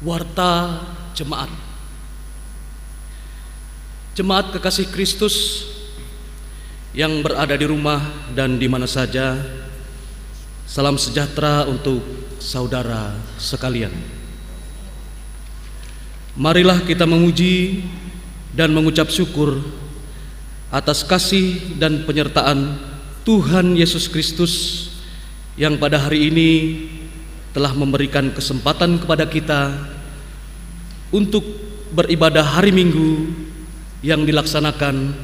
Warta Jemaat. Jemaat kekasih Kristus yang berada di rumah dan di mana saja, salam sejahtera untuk saudara sekalian. Marilah kita memuji dan mengucap syukur atas kasih dan penyertaan Tuhan Yesus Kristus yang pada hari ini telah memberikan kesempatan kepada kita untuk beribadah hari Minggu yang dilaksanakan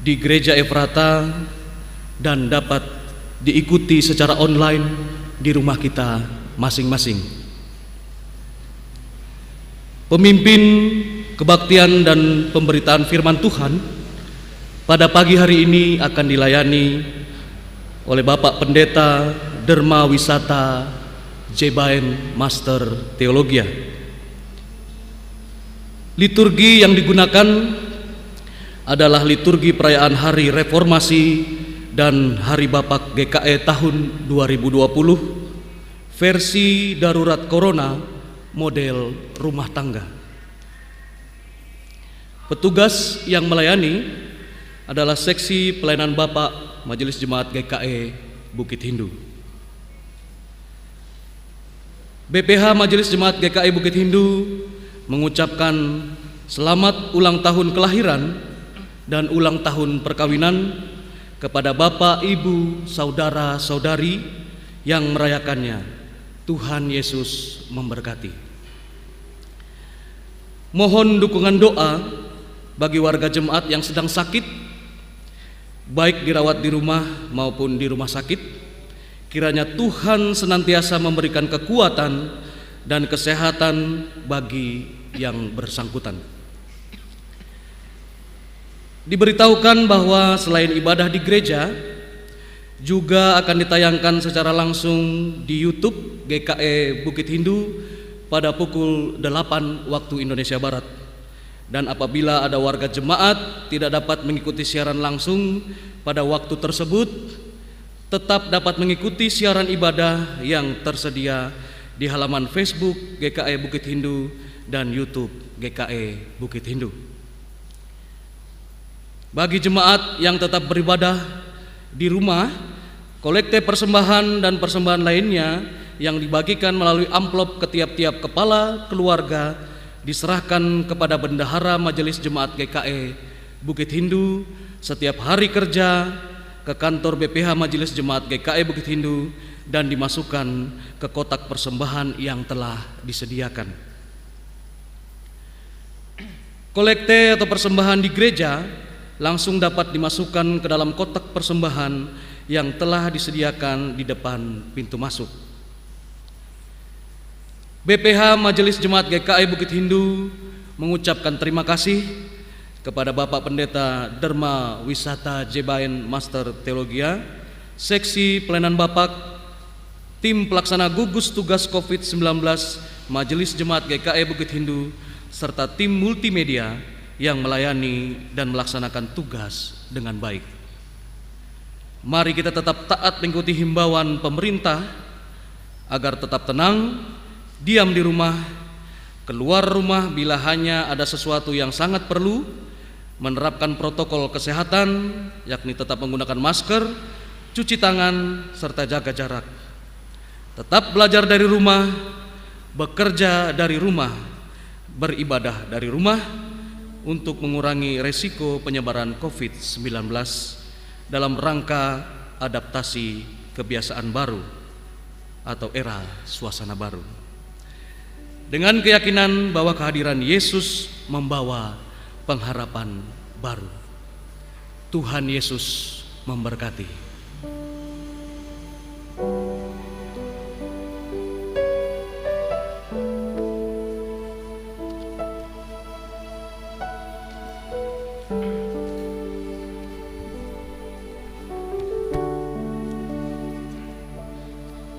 di Gereja Efrata dan dapat diikuti secara online di rumah kita masing-masing. Pemimpin kebaktian dan pemberitaan firman Tuhan pada pagi hari ini akan dilayani oleh Bapak Pendeta Derma Wisata Jebaen Master Teologia. Liturgi yang digunakan adalah liturgi perayaan Hari Reformasi dan Hari Bapak GKE tahun 2020 versi darurat Corona model rumah tangga. Petugas yang melayani adalah seksi pelayanan Bapak Majelis Jemaat GKE Bukit Hindu. BPH Majelis Jemaat GKI Bukit Hindu mengucapkan selamat ulang tahun kelahiran dan ulang tahun perkawinan kepada Bapak, Ibu, saudara-saudari yang merayakannya. Tuhan Yesus memberkati. Mohon dukungan doa bagi warga jemaat yang sedang sakit, baik dirawat di rumah maupun di rumah sakit. Kiranya Tuhan senantiasa memberikan kekuatan dan kesehatan bagi yang bersangkutan. Diberitahukan bahwa selain ibadah di gereja, juga akan ditayangkan secara langsung di YouTube GKE Bukit Hindu pada pukul 8 waktu Indonesia Barat. Dan apabila ada warga jemaat tidak dapat mengikuti siaran langsung pada waktu tersebut, tetap dapat mengikuti siaran ibadah yang tersedia di halaman Facebook GKE Bukit Hindu dan YouTube GKE Bukit Hindu. Bagi jemaat yang tetap beribadah di rumah, kolekte persembahan dan persembahan lainnya yang dibagikan melalui amplop ke tiap-tiap kepala keluarga diserahkan kepada bendahara Majelis Jemaat GKE Bukit Hindu setiap hari kerja ke kantor BPH Majelis Jemaat GKI Bukit Hindu dan dimasukkan ke kotak persembahan yang telah disediakan. Kolekte atau persembahan di gereja langsung dapat dimasukkan ke dalam kotak persembahan yang telah disediakan di depan pintu masuk. BPH Majelis Jemaat GKI Bukit Hindu mengucapkan terima kasih kepada Bapak Pendeta Derma Wisata Jebaen Master Teologia, Seksi Pelayanan Bapak, Tim Pelaksana Gugus Tugas COVID-19 Majelis Jemaat GKE Bukit Hindu, serta tim multimedia yang melayani dan melaksanakan tugas dengan baik. Mari kita tetap taat mengikuti himbauan pemerintah agar tetap tenang, diam di rumah, keluar rumah bila hanya ada sesuatu yang sangat perlu, menerapkan protokol kesehatan, yakni tetap menggunakan masker, cuci tangan, serta jaga jarak. Tetap belajar dari rumah, bekerja dari rumah, beribadah dari rumah untuk mengurangi resiko penyebaran COVID-19 dalam rangka adaptasi kebiasaan baru atau era suasana baru. Dengan keyakinan bahwa kehadiran Yesus membawa pengharapan baru. Tuhan Yesus memberkati.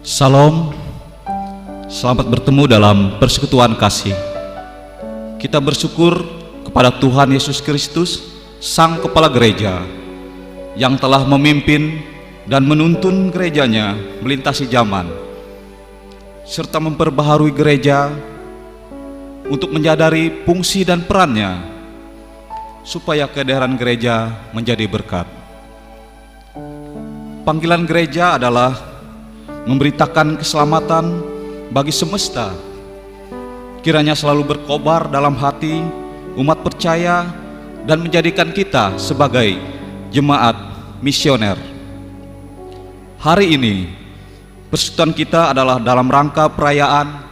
Salam, selamat bertemu dalam persekutuan kasih. Kita bersyukur kepada Tuhan Yesus Kristus, Sang Kepala Gereja, yang telah memimpin dan menuntun gerejanya melintasi zaman, serta memperbaharui gereja untuk menyadari fungsi dan perannya, supaya kehadiran gereja menjadi berkat. Panggilan gereja adalah memberitakan keselamatan bagi semesta. Kiranya selalu berkobar dalam hati umat percaya dan menjadikan kita sebagai jemaat misioner. Hari ini persekutuan kita adalah dalam rangka perayaan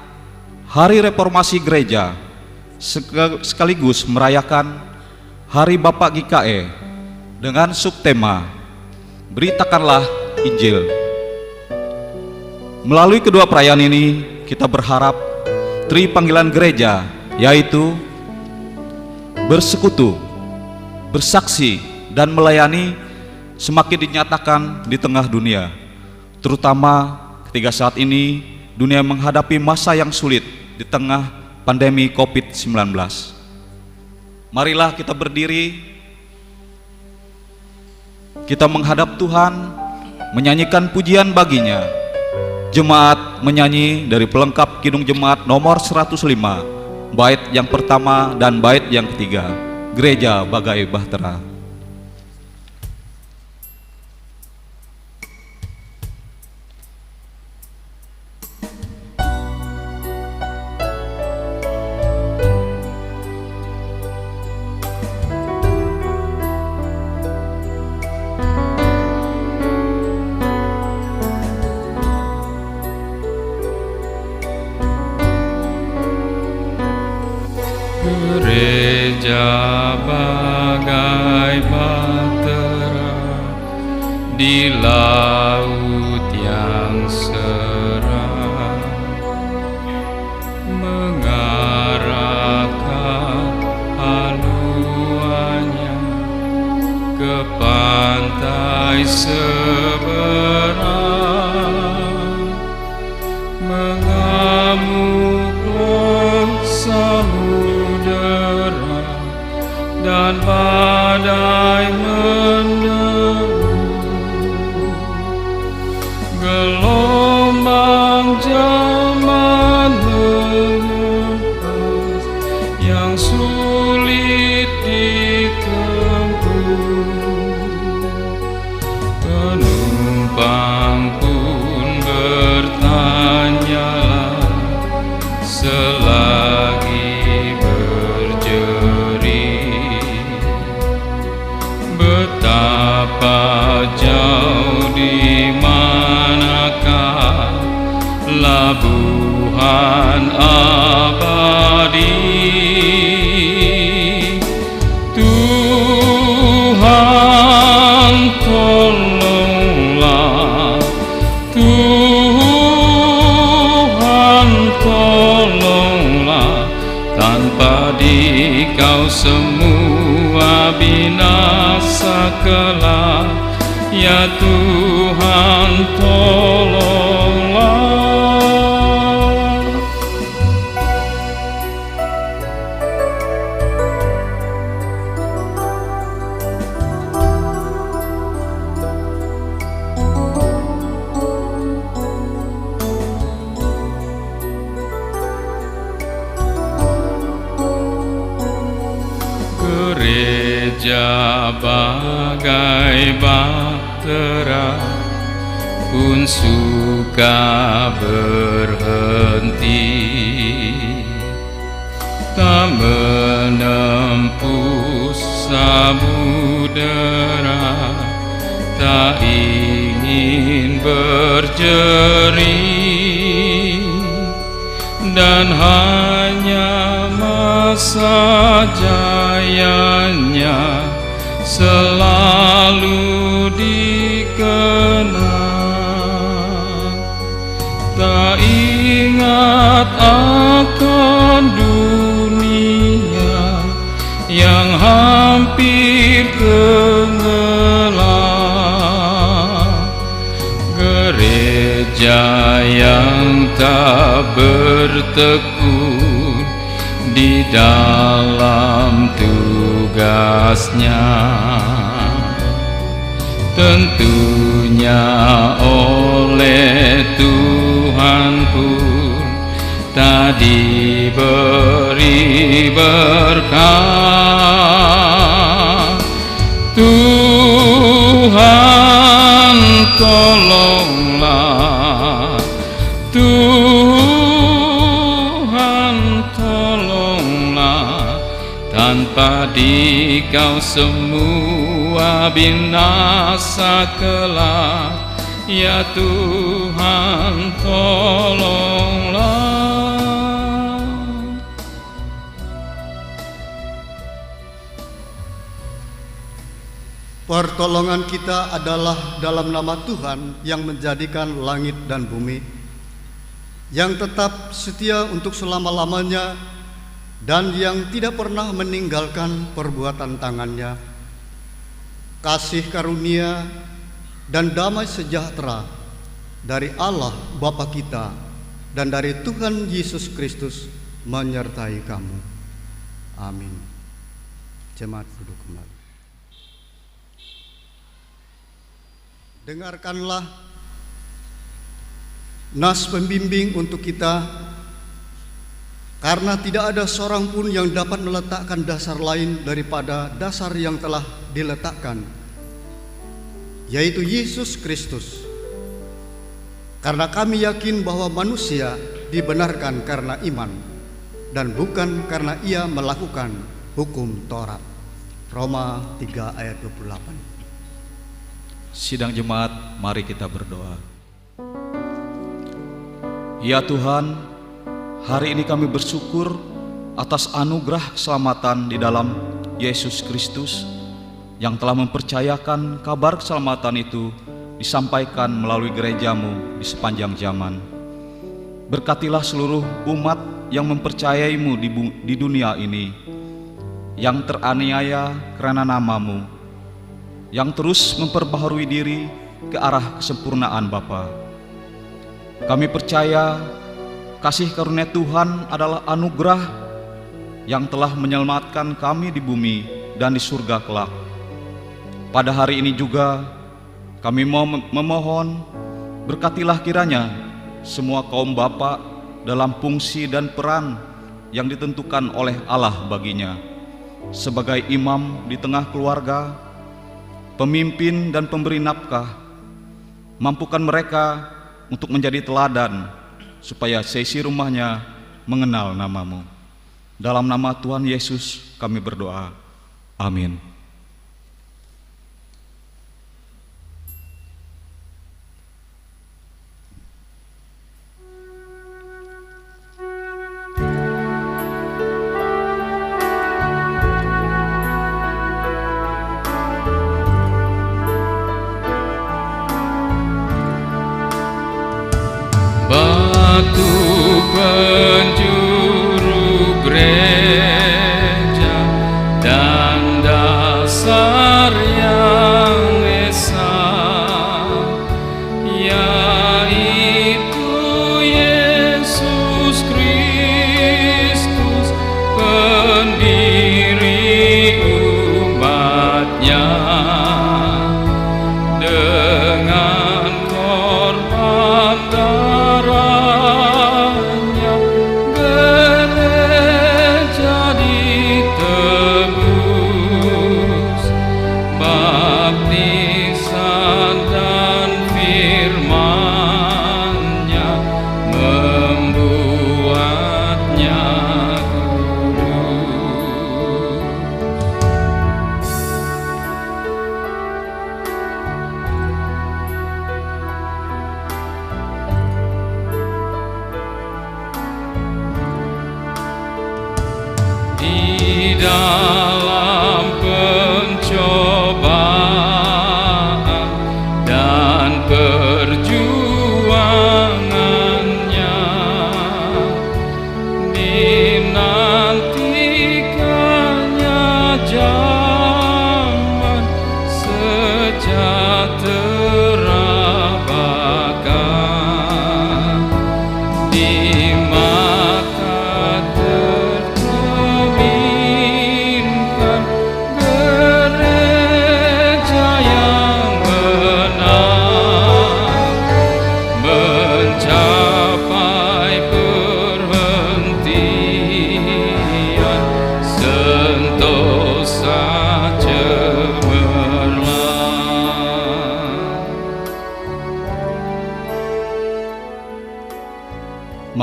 Hari Reformasi Gereja, sekaligus merayakan Hari Bapak GKE dengan subtema Beritakanlah Injil. Melalui kedua perayaan ini, kita berharap tri panggilan gereja, yaitu bersekutu, bersaksi, dan melayani, semakin dinyatakan di tengah dunia, terutama ketika saat ini dunia menghadapi masa yang sulit di tengah pandemi COVID-19. Marilah kita berdiri, kita menghadap Tuhan, menyanyikan pujian baginya. Jemaat menyanyi dari pelengkap Kidung Jemaat nomor 105, bait yang pertama dan bait yang ketiga, Gereja Bagai Bahtera. Gereja bagai bahtera di laut yang seram, mengarahkan haluannya ke pantai seberang, mengamuklah samudera dan badai menderu, gelombang zaman lepas yang sulit ditempuh, penumpang pun bertanyalah selagi berjerih, betapa jauh di manakah labuhan abadi. Tuhan tolonglah, Tuhan tolonglah, tanpa Dikau semua binasa kelak. Ya Tuhan tolonglah. Gereja bagai bahtera pun suka berhenti, tak menempuh samudera, tak ingin berjerih, dan hanya masa jayanya selalu dikenang, tak ingat akan dunia yang hampir tenggelam. Gereja yang tak bertekun di dalam tugasnya, tentunya oleh Tuhan pun tak diberi berkat. Tuhan tolonglah, Tuhan tolonglah, tanpa Dikau semua binasa kelak. Ya Tuhan tolonglah. Pertolongan kita adalah dalam nama Tuhan yang menjadikan langit dan bumi, yang tetap setia untuk selama-lamanya dan yang tidak pernah meninggalkan perbuatan tangannya. Kasih karunia dan damai sejahtera dari Allah Bapa kita dan dari Tuhan Yesus Kristus menyertai kamu. Amin. Jemaat duduk kembali. Dengarkanlah nas pembimbing untuk kita, karena tidak ada seorang pun yang dapat meletakkan dasar lain daripada dasar yang telah diletakkan, yaitu Yesus Kristus. Karena kami yakin bahwa manusia dibenarkan karena iman dan bukan karena ia melakukan hukum Taurat. Roma 3 ayat 28. Sidang jemaat, mari kita berdoa. Ya Tuhan, hari ini kami bersyukur atas anugerah keselamatan di dalam Yesus Kristus yang telah mempercayakan kabar keselamatan itu disampaikan melalui gerejamu di sepanjang zaman. Berkatilah seluruh umat yang mempercayaimu di dunia ini, yang teraniaya karena namamu, yang terus memperbaharui diri ke arah kesempurnaan Bapa. Kami percaya kasih karunia Tuhan adalah anugerah yang telah menyelamatkan kami di bumi dan di surga kelak. Pada hari ini juga kami mau memohon, berkatilah kiranya semua kaum bapa dalam fungsi dan peran yang ditentukan oleh Allah baginya, sebagai imam di tengah keluarga, pemimpin dan pemberi nafkah. Mampukan mereka untuk menjadi teladan, supaya seisi rumahnya mengenal namamu. Dalam nama Tuhan Yesus kami berdoa. Amin. Batu penjuru gereja dan dasar yang esa, yaitu Yesus Kristus, pendiri umatnya. Dengan korban darahnya, gereja ditebus. Baptisan dan firman-Nya membuatnya kudus. Di dalam pencobaan dan perjuangannya, dinantikannya zaman sejahtera bahkan di mata tercermin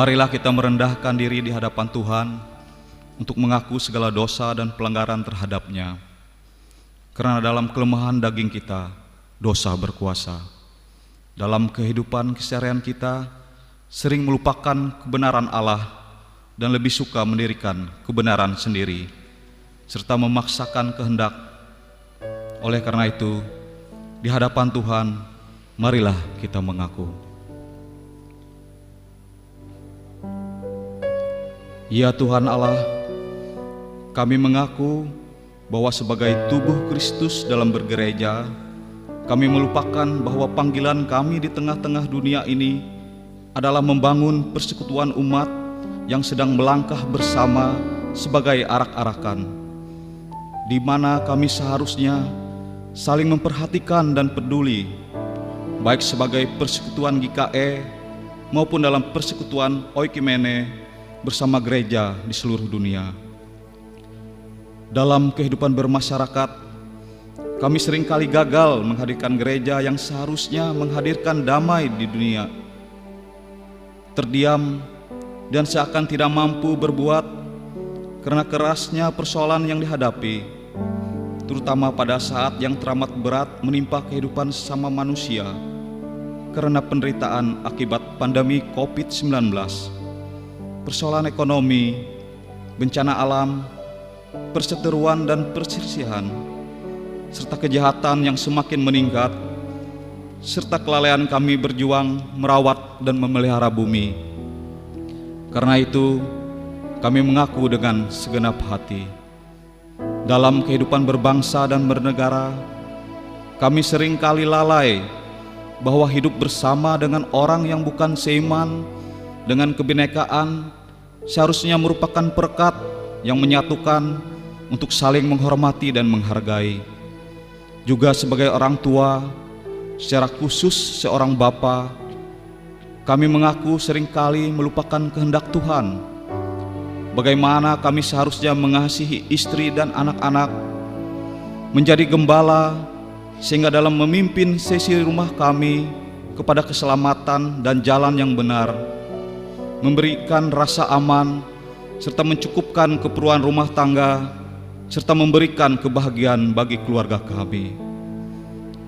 marilah kita merendahkan diri di hadapan Tuhan untuk mengaku segala dosa dan pelanggaran terhadap-Nya. Karena dalam kelemahan daging kita, dosa berkuasa. Dalam kehidupan keseharian kita, sering melupakan kebenaran Allah dan lebih suka mendirikan kebenaran sendiri, serta memaksakan kehendak. Oleh karena itu, di hadapan Tuhan, marilah kita mengaku. Ya Tuhan Allah, kami mengaku bahwa sebagai tubuh Kristus dalam bergereja, kami melupakan bahwa panggilan kami di tengah-tengah dunia ini adalah membangun persekutuan umat yang sedang melangkah bersama sebagai arak-arakan, di mana kami seharusnya saling memperhatikan dan peduli, baik sebagai persekutuan GKE maupun dalam persekutuan Oikumene bersama gereja di seluruh dunia. Dalam kehidupan bermasyarakat, kami seringkali gagal menghadirkan gereja yang seharusnya menghadirkan damai di dunia. Terdiam dan seakan tidak mampu berbuat karena kerasnya persoalan yang dihadapi, terutama pada saat yang teramat berat menimpa kehidupan sesama manusia karena penderitaan akibat pandemi COVID-19, persoalan ekonomi, bencana alam, perseteruan dan perselisihan, serta kejahatan yang semakin meningkat, serta kelalaian kami berjuang merawat dan memelihara bumi. Karena itu, kami mengaku dengan segenap hati, dalam kehidupan berbangsa dan bernegara, kami seringkali lalai bahwa hidup bersama dengan orang yang bukan seiman dengan kebinekaan seharusnya merupakan perekat yang menyatukan untuk saling menghormati dan menghargai. Juga sebagai orang tua, secara khusus seorang bapa, kami mengaku seringkali melupakan kehendak Tuhan. Bagaimana kami seharusnya mengasihi istri dan anak-anak, menjadi gembala, sehingga dalam memimpin sesi rumah kami kepada keselamatan dan jalan yang benar, memberikan rasa aman, serta mencukupkan keperluan rumah tangga, serta memberikan kebahagiaan bagi keluarga kami.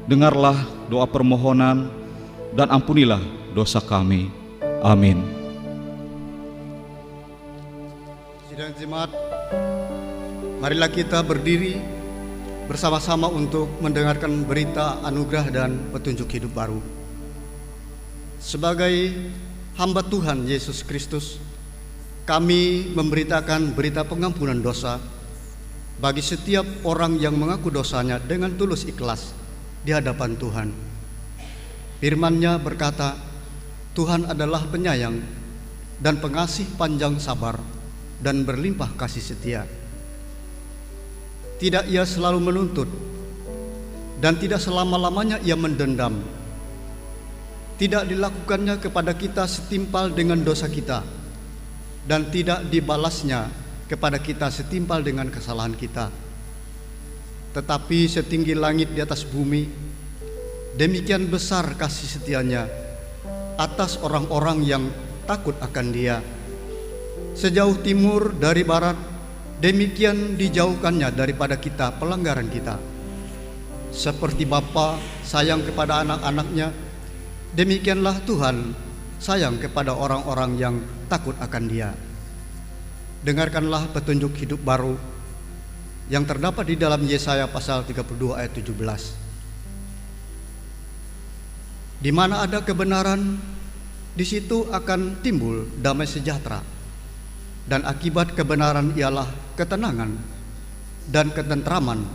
Dengarlah doa permohonan dan ampunilah dosa kami. Amin. Sidang jemaat, marilah kita berdiri bersama-sama untuk mendengarkan berita anugerah dan petunjuk hidup baru. Sebagai hamba Tuhan Yesus Kristus, kami memberitakan berita pengampunan dosa bagi setiap orang yang mengaku dosanya dengan tulus ikhlas di hadapan Tuhan. Firman-Nya berkata, Tuhan adalah penyayang dan pengasih panjang sabar dan berlimpah kasih setia. Tidak Ia selalu menuntut dan tidak selama-lamanya Ia mendendam. Tidak dilakukannya kepada kita setimpal dengan dosa kita, dan tidak dibalasnya kepada kita setimpal dengan kesalahan kita. Tetapi setinggi langit di atas bumi, demikian besar kasih setianya atas orang-orang yang takut akan Dia. Sejauh timur dari barat, demikian dijauhkannya daripada kita pelanggaran kita. Seperti Bapa sayang kepada anak-anaknya, demikianlah Tuhan sayang kepada orang-orang yang takut akan Dia. Dengarkanlah petunjuk hidup baru yang terdapat di dalam Yesaya pasal 32 ayat 17. Di mana ada kebenaran, di situ akan timbul damai sejahtera, dan akibat kebenaran ialah ketenangan dan ketentraman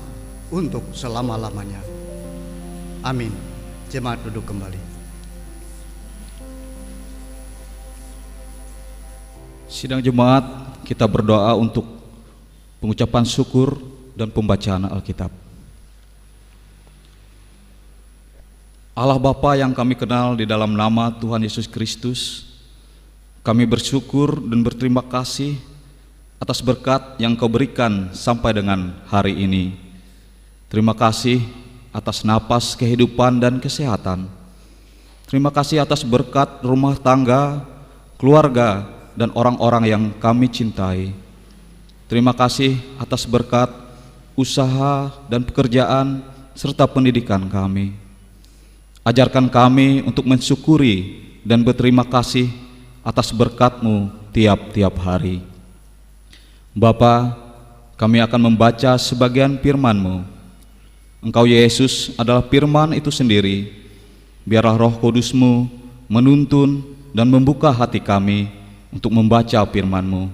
untuk selama-lamanya. Amin. Jemaat duduk kembali. Sidang jemaat, kita berdoa untuk pengucapan syukur dan pembacaan Alkitab. Allah Bapa yang kami kenal di dalam nama Tuhan Yesus Kristus, kami bersyukur dan berterima kasih atas berkat yang Kau berikan sampai dengan hari ini. Terima kasih atas napas kehidupan dan kesehatan. Terima kasih atas berkat rumah tangga, keluarga, dan orang-orang yang kami cintai. Terima kasih atas berkat, usaha, dan pekerjaan serta pendidikan kami. Ajarkan kami untuk mensyukuri dan berterima kasih atas berkat-Mu tiap-tiap hari. Bapa, kami akan membaca sebagian firman-Mu. Engkau Yesus adalah firman itu sendiri. Biarlah Roh Kudus-Mu menuntun dan membuka hati kami untuk membaca firman-Mu.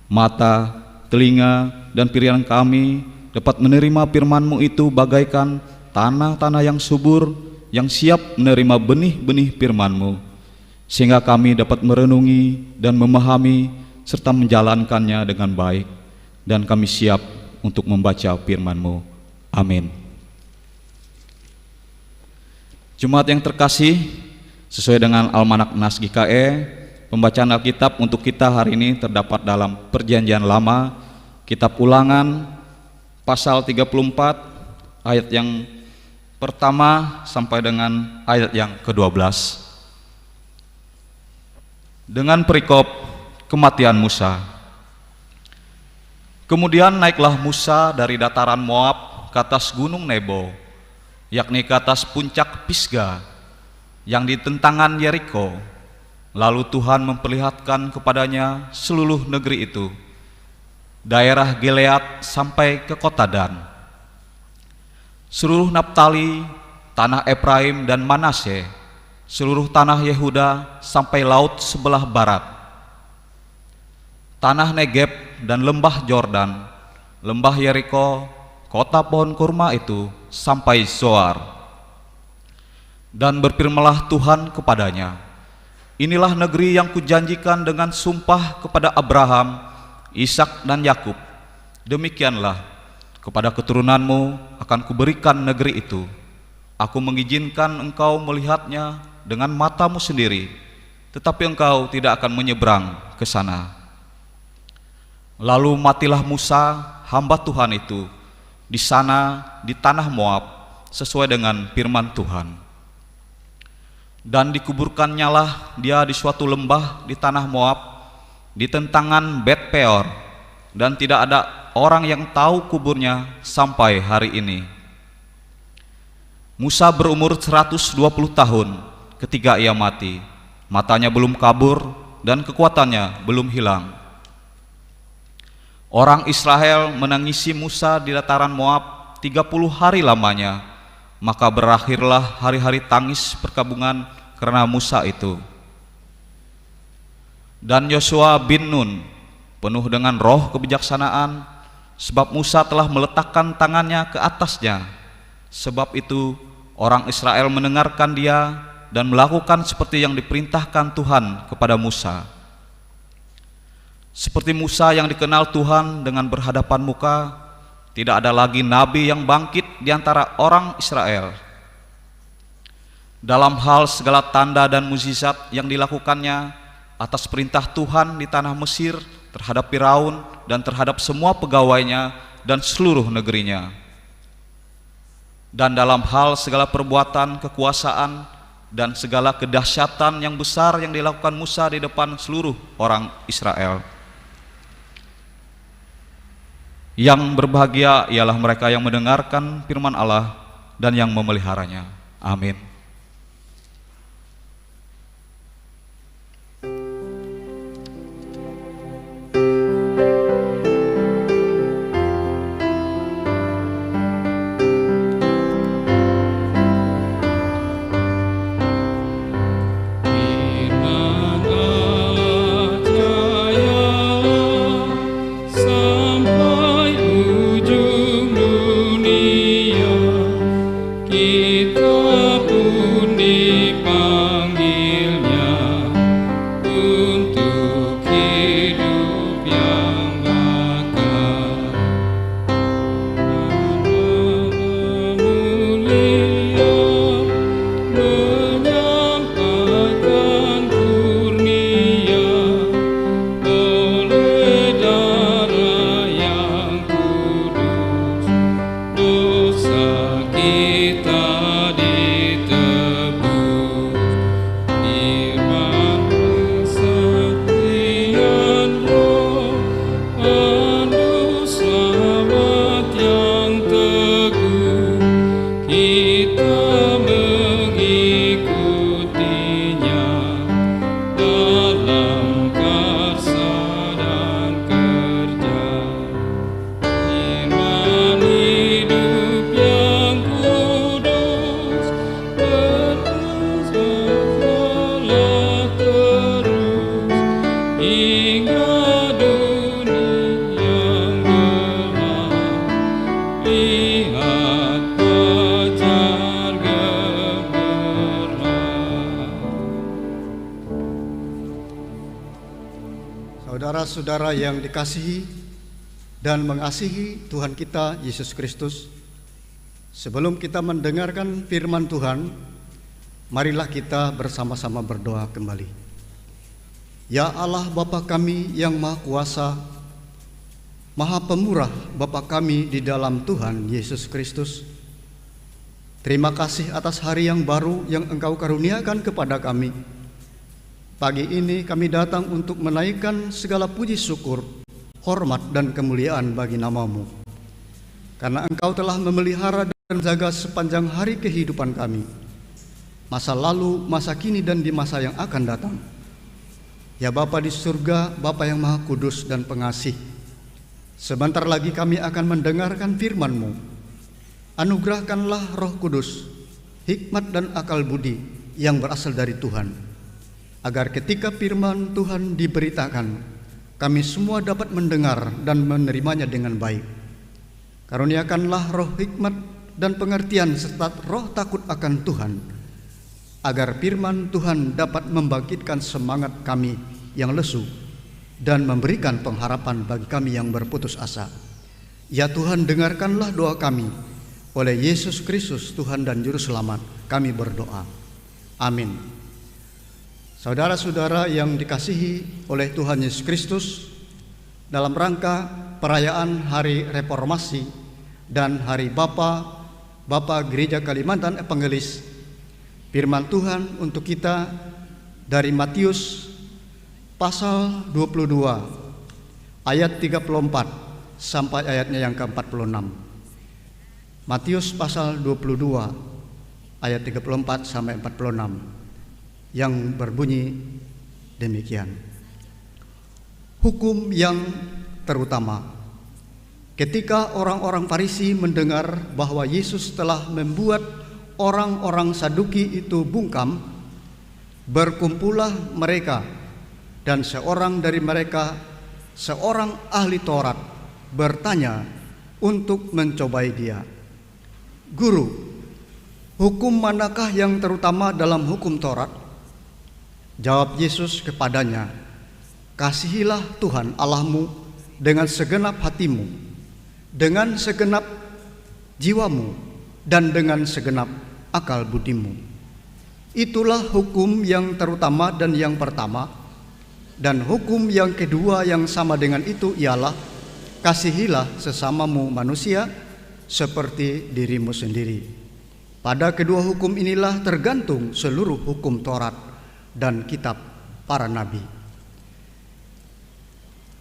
Mata, telinga, dan pikiran kami dapat menerima firman-Mu itu bagaikan tanah-tanah yang subur yang siap menerima benih-benih firman-Mu, sehingga kami dapat merenungi dan memahami serta menjalankannya dengan baik, dan kami siap untuk membaca firman-Mu. Amin. Jemaat yang terkasih, sesuai dengan Almanak Nas GKE, pembacaan Alkitab untuk kita hari ini terdapat dalam Perjanjian Lama, Kitab Ulangan, pasal 34, ayat yang pertama sampai dengan ayat yang ke-12. Dengan perikop kematian Musa. Kemudian naiklah Musa dari dataran Moab ke atas gunung Nebo, yakni ke atas puncak Pisga yang di tentangan Yeriko. Lalu Tuhan memperlihatkan kepadanya seluruh negeri itu, daerah Gilead sampai ke kota Dan, seluruh Naptali, tanah Efraim dan Manasye, seluruh tanah Yehuda sampai laut sebelah barat, tanah Negeb dan lembah Yordan, lembah Yeriko, kota pohon kurma itu sampai Zoar. Dan berfirmanlah Tuhan kepadanya, inilah negeri yang kujanjikan dengan sumpah kepada Abraham, Ishak dan Yakub. Demikianlah kepada keturunanmu akan kuberikan negeri itu. Aku mengizinkan engkau melihatnya dengan matamu sendiri, tetapi engkau tidak akan menyeberang ke sana. Lalu matilah Musa, hamba Tuhan itu, di sana di tanah Moab, sesuai dengan firman Tuhan. Dan dikuburkannya lah dia di suatu lembah di tanah Moab, di tentangan Bet Peor, dan tidak ada orang yang tahu kuburnya sampai hari ini. Musa berumur 120 tahun ketika ia mati. Matanya belum kabur dan kekuatannya belum hilang. Orang Israel menangisi Musa di dataran Moab 30 hari lamanya. Maka berakhirlah hari-hari tangis perkabungan karena Musa itu. Dan Yosua bin Nun penuh dengan roh kebijaksanaan, sebab Musa telah meletakkan tangannya ke atasnya. Sebab itu orang Israel mendengarkan dia dan melakukan seperti yang diperintahkan Tuhan kepada Musa. Seperti Musa yang dikenal Tuhan dengan berhadapan muka, tidak ada lagi nabi yang bangkit di antara orang Israel. Dalam hal segala tanda dan mukjizat yang dilakukannya atas perintah Tuhan di tanah Mesir terhadap Firaun dan terhadap semua pegawainya dan seluruh negerinya. Dan dalam hal segala perbuatan kekuasaan dan segala kedahsyatan yang besar yang dilakukan Musa di depan seluruh orang Israel. Yang berbahagia ialah mereka yang mendengarkan firman Allah dan yang memeliharanya. Amin. Kita Saudara-saudara yang dikasihi dan mengasihi Tuhan kita Yesus Kristus, sebelum kita mendengarkan firman Tuhan, marilah kita bersama-sama berdoa kembali. Ya Allah Bapa kami yang Maha Kuasa, Maha Pemurah, Bapa kami di dalam Tuhan Yesus Kristus, terima kasih atas hari yang baru yang Engkau karuniakan kepada kami. Pagi ini kami datang untuk menaikkan segala puji syukur, hormat dan kemuliaan bagi nama-Mu. Karena Engkau telah memelihara dan menjaga sepanjang hari kehidupan kami, masa lalu, masa kini, dan di masa yang akan datang. Ya Bapa di surga, Bapa yang Maha Kudus dan Pengasih, sebentar lagi kami akan mendengarkan firman-Mu. Anugerahkanlah Roh Kudus, hikmat dan akal budi yang berasal dari Tuhan, agar ketika firman Tuhan diberitakan, kami semua dapat mendengar dan menerimanya dengan baik. Karuniakanlah roh hikmat dan pengertian serta roh takut akan Tuhan, agar firman Tuhan dapat membangkitkan semangat kami yang lesu dan memberikan pengharapan bagi kami yang berputus asa. Ya Tuhan, dengarkanlah doa kami. Oleh Yesus Kristus Tuhan dan Juru Selamat kami berdoa. Amin. Saudara-saudara yang dikasihi oleh Tuhan Yesus Kristus, dalam rangka perayaan Hari Reformasi dan Hari Bapa Gereja Kalimantan Evangelis, firman Tuhan untuk kita dari Matius pasal 22 ayat 34 sampai ayatnya yang ke-46. Matius pasal 22 ayat 34 sampai 46 yang berbunyi demikian. Hukum yang terutama. Ketika orang-orang Farisi mendengar bahwa Yesus telah membuat orang-orang Saduki itu bungkam, berkumpullah mereka, dan seorang dari mereka, seorang ahli Taurat, bertanya untuk mencobai dia, "Guru, hukum manakah yang terutama dalam hukum Taurat?" Jawab Yesus kepadanya, "Kasihilah Tuhan Allahmu dengan segenap hatimu, dengan segenap jiwamu, dan dengan segenap akal budimu. Itulah hukum yang terutama dan yang pertama. Dan hukum yang kedua yang sama dengan itu ialah, kasihilah sesamamu manusia seperti dirimu sendiri. Pada kedua hukum inilah tergantung seluruh hukum Taurat dan kitab para nabi."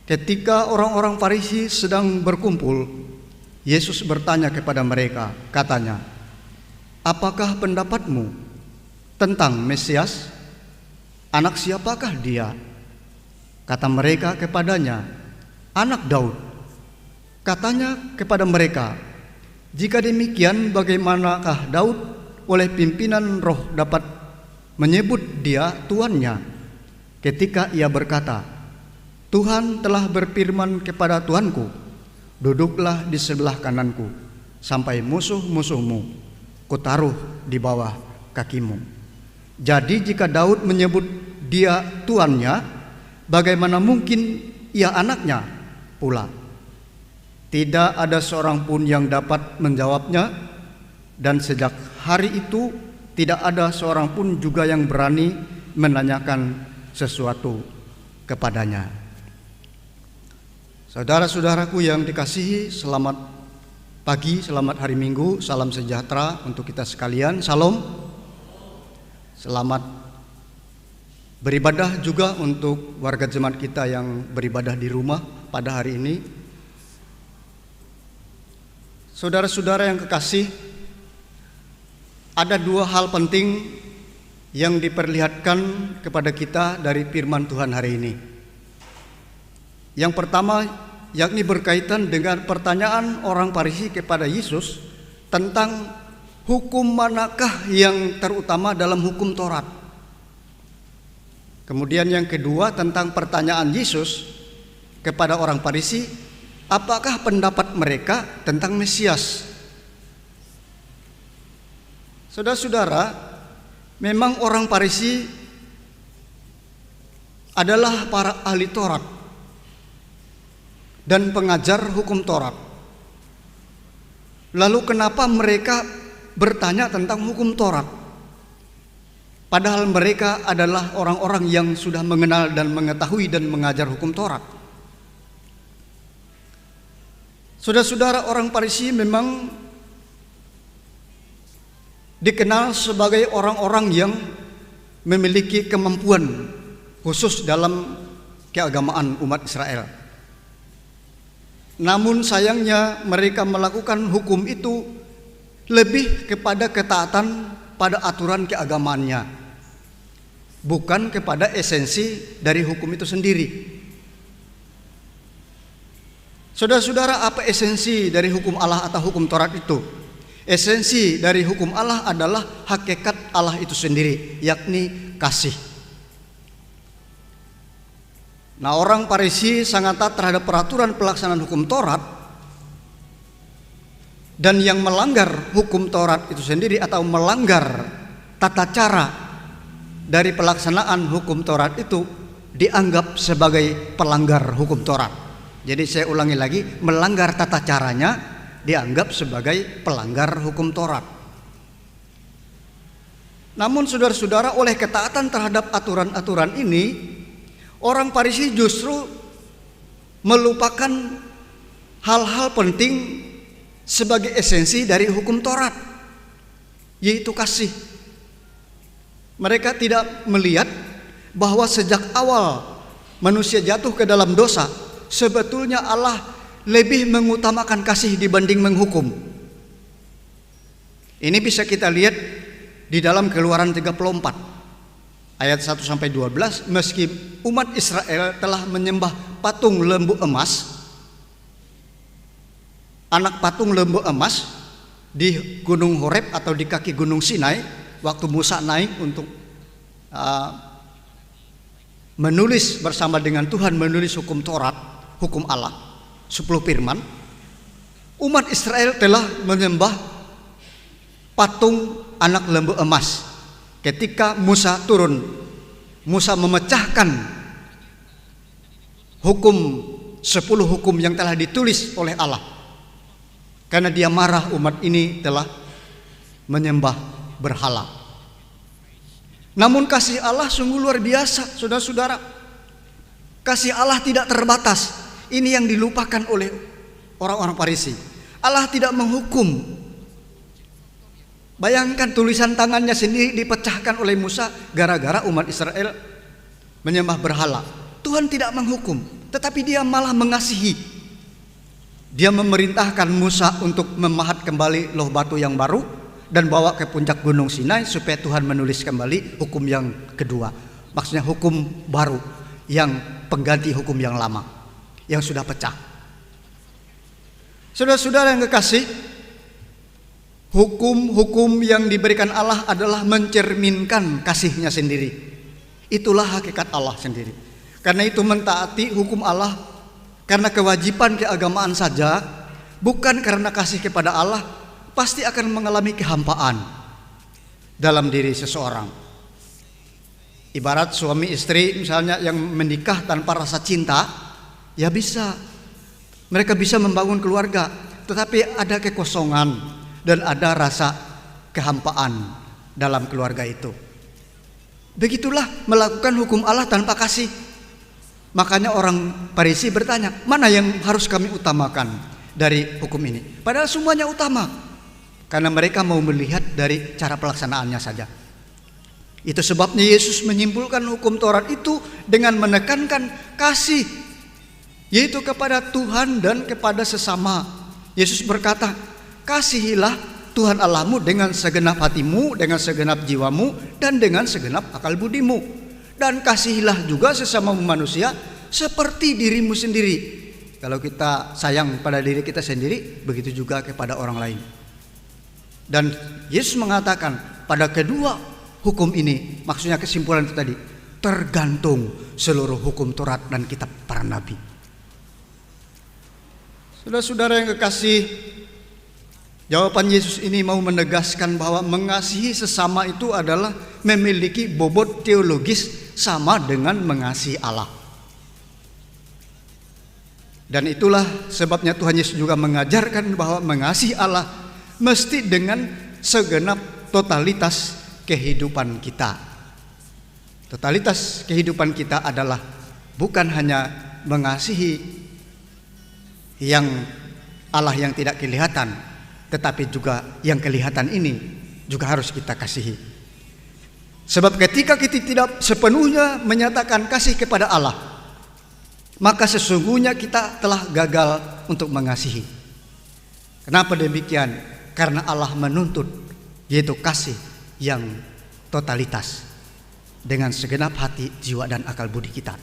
Ketika orang-orang Farisi sedang berkumpul, Yesus bertanya kepada mereka, katanya, "Apakah pendapatmu tentang Mesias? Anak siapakah dia?" Kata mereka kepadanya, "Anak Daud." Katanya kepada mereka, "Jika demikian, bagaimanakah Daud oleh pimpinan roh dapat menyebut dia tuannya, ketika ia berkata, 'Tuhan telah berfirman kepada Tuanku, duduklah di sebelah kananku, sampai musuh-musuhmu kutaruh di bawah kakimu.' Jadi jika Daud menyebut dia tuannya, bagaimana mungkin ia anaknya pula?" Tidak ada seorang pun yang dapat menjawabnya, dan sejak hari itu tidak ada seorang pun juga yang berani menanyakan sesuatu kepadanya. Saudara-saudaraku yang dikasihi, selamat pagi, selamat hari Minggu, salam sejahtera untuk kita sekalian, salam. Selamat beribadah juga untuk warga jemaat kita yang beribadah di rumah pada hari ini. Saudara-saudara yang kekasih, ada dua hal penting yang diperlihatkan kepada kita dari firman Tuhan hari ini. Yang pertama, yakni berkaitan dengan pertanyaan orang Farisi kepada Yesus tentang hukum manakah yang terutama dalam hukum Taurat. Kemudian yang kedua, tentang pertanyaan Yesus kepada orang Farisi, apakah pendapat mereka tentang Mesias. Saudara-saudara, memang orang Farisi adalah para ahli Taurat, dan pengajar hukum Taurat. Lalu kenapa mereka bertanya tentang hukum Taurat? Padahal mereka adalah orang-orang yang sudah mengenal dan mengetahui dan mengajar hukum Taurat. Saudara-saudara, orang Farisi memang dikenal sebagai orang-orang yang memiliki kemampuan khusus dalam keagamaan umat Israel. Namun sayangnya mereka melakukan hukum itu lebih kepada ketaatan pada aturan keagamaannya, bukan kepada esensi dari hukum itu sendiri. Saudara-saudara, apa esensi dari hukum Allah atau hukum Taurat itu? Esensi dari hukum Allah adalah hakikat Allah itu sendiri, yakni kasih. Nah, orang Farisi sangat taat terhadap peraturan pelaksanaan hukum Taurat, dan yang melanggar hukum Taurat itu sendiri atau melanggar tata cara dari pelaksanaan hukum Taurat itu dianggap sebagai pelanggar hukum Taurat. Jadi saya ulangi lagi, melanggar tata caranya dianggap sebagai pelanggar hukum Taurat. Namun saudara-saudara, oleh ketaatan terhadap aturan-aturan ini, orang Farisi justru melupakan hal-hal penting sebagai esensi dari hukum Taurat, yaitu kasih. Mereka tidak melihat bahwa sejak awal manusia jatuh ke dalam dosa, sebetulnya Allah lebih mengutamakan kasih dibanding menghukum. Ini bisa kita lihat di dalam Keluaran 34 ayat 1-12. Meski umat Israel telah menyembah patung lembu emas, anak patung lembu emas di Gunung Horeb atau di kaki Gunung Sinai, waktu Musa naik untuk menulis bersama dengan Tuhan, menulis hukum Taurat, hukum Allah, 10 firman, umat Israel telah menyembah patung anak lembu emas. Ketika Musa turun, Musa memecahkan hukum 10 hukum yang telah ditulis oleh Allah, karena dia marah umat ini telah menyembah berhala. Namun kasih Allah sungguh luar biasa, saudara-saudara. Kasih Allah tidak terbatas. Ini yang dilupakan oleh orang-orang Farisi. Allah tidak menghukum. Bayangkan tulisan tangannya sendiri dipecahkan oleh Musa gara-gara umat Israel menyembah berhala. Tuhan tidak menghukum, tetapi dia malah mengasihi. Dia memerintahkan Musa untuk memahat kembali loh batu yang baru dan bawa ke puncak Gunung Sinai supaya Tuhan menulis kembali hukum yang kedua. Maksudnya hukum baru yang pengganti hukum yang lama yang sudah pecah. Saudara-saudara yang kekasih, hukum-hukum yang diberikan Allah adalah mencerminkan kasih-Nya sendiri. Itulah hakikat Allah sendiri. Karena itu mentaati hukum Allah karena kewajiban keagamaan saja, bukan karena kasih kepada Allah, pasti akan mengalami kehampaan dalam diri seseorang. Ibarat suami istri misalnya yang menikah tanpa rasa cinta, ya bisa, mereka bisa membangun keluarga, tetapi ada kekosongan dan ada rasa kehampaan dalam keluarga itu. Begitulah melakukan hukum Allah tanpa kasih. Makanya orang Farisi bertanya, mana yang harus kami utamakan dari hukum ini? Padahal semuanya utama, karena mereka mau melihat dari cara pelaksanaannya saja. Itu sebabnya Yesus menyimpulkan hukum Taurat itu dengan menekankan kasih, yaitu kepada Tuhan dan kepada sesama. Yesus berkata, kasihilah Tuhan Allahmu dengan segenap hatimu, dengan segenap jiwamu, dan dengan segenap akal budimu. Dan kasihilah juga sesama manusia seperti dirimu sendiri. Kalau kita sayang pada diri kita sendiri, begitu juga kepada orang lain. Dan Yesus mengatakan pada kedua hukum ini, maksudnya kesimpulan itu tadi, tergantung seluruh hukum Taurat dan kitab para nabi. Saudara-saudara yang kekasih, jawaban Yesus ini mau menegaskan bahwa mengasihi sesama itu adalah memiliki bobot teologis sama dengan mengasihi Allah. Dan itulah sebabnya Tuhan Yesus juga mengajarkan bahwa mengasihi Allah mesti dengan segenap totalitas kehidupan kita. Totalitas kehidupan kita adalah bukan hanya mengasihi yang Allah yang tidak kelihatan, tetapi juga yang kelihatan ini juga harus kita kasihi. Sebab ketika kita tidak sepenuhnya menyatakan kasih kepada Allah, maka sesungguhnya kita telah gagal untuk mengasihi. Kenapa demikian? Karena Allah menuntut, yaitu kasih yang totalitas dengan segenap hati, jiwa, dan akal budi kita.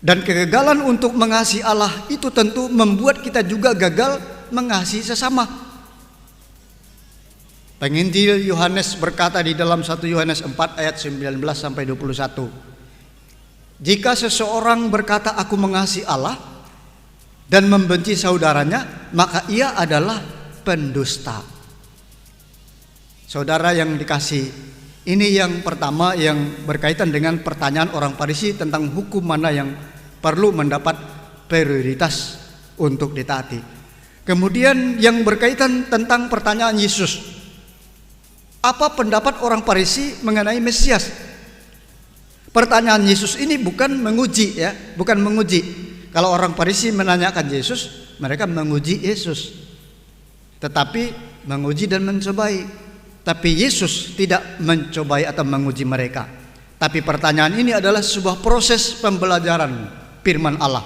Dan kegagalan untuk mengasihi Allah itu tentu membuat kita juga gagal mengasihi sesama. Penginjil Yohanes berkata di dalam 1 Yohanes 4 ayat 19 sampai 21. Jika seseorang berkata aku mengasihi Allah dan membenci saudaranya, maka ia adalah pendusta. Saudara yang dikasihi, ini yang pertama yang berkaitan dengan pertanyaan orang Farisi tentang hukum mana yang perlu mendapat prioritas untuk ditaati. Kemudian yang berkaitan tentang pertanyaan Yesus, apa pendapat orang Farisi mengenai Mesias? Pertanyaan Yesus ini bukan menguji, ya, bukan menguji. Kalau orang Farisi menanyakan Yesus, mereka menguji Yesus, tetapi menguji dan mencobai. Tapi Yesus tidak mencobai atau menguji mereka. Tapi pertanyaan ini adalah sebuah proses pembelajaran firman Allah.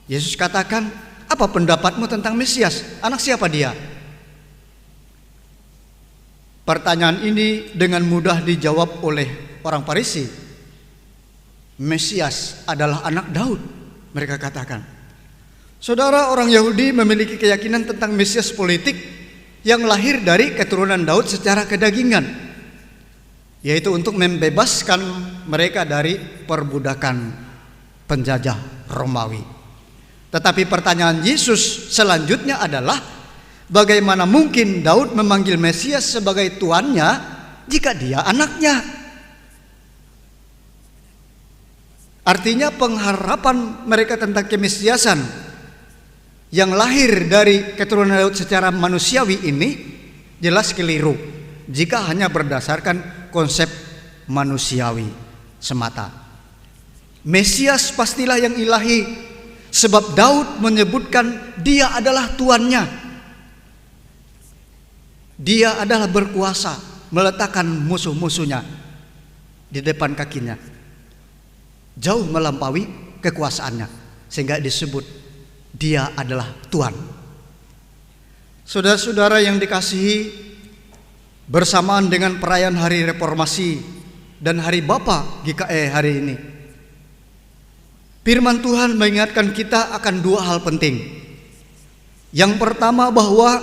Yesus katakan, apa pendapatmu tentang Mesias? Anak siapa dia? Pertanyaan ini dengan mudah dijawab oleh orang Farisi. Mesias adalah anak Daud, mereka katakan. Saudara, orang Yahudi memiliki keyakinan tentang Mesias politik yang lahir dari keturunan Daud secara kedagingan, yaitu untuk membebaskan mereka dari perbudakan penjajah Romawi. Tetapi pertanyaan Yesus selanjutnya adalah, bagaimana mungkin Daud memanggil Mesias sebagai tuannya jika dia anaknya? Artinya pengharapan mereka tentang kemesiasan yang lahir dari keturunan Daud secara manusiawi ini jelas keliru jika hanya berdasarkan konsep manusiawi semata. Mesias pastilah yang ilahi, sebab Daud menyebutkan dia adalah tuannya. Dia adalah berkuasa meletakkan musuh-musuhnya di depan kakinya, jauh melampaui kekuasaannya, sehingga disebut dia adalah Tuhan. Saudara-saudara yang dikasihi, bersamaan dengan perayaan Hari Reformasi dan Hari Bapa GKE hari ini, firman Tuhan mengingatkan kita akan dua hal penting. Yang pertama, bahwa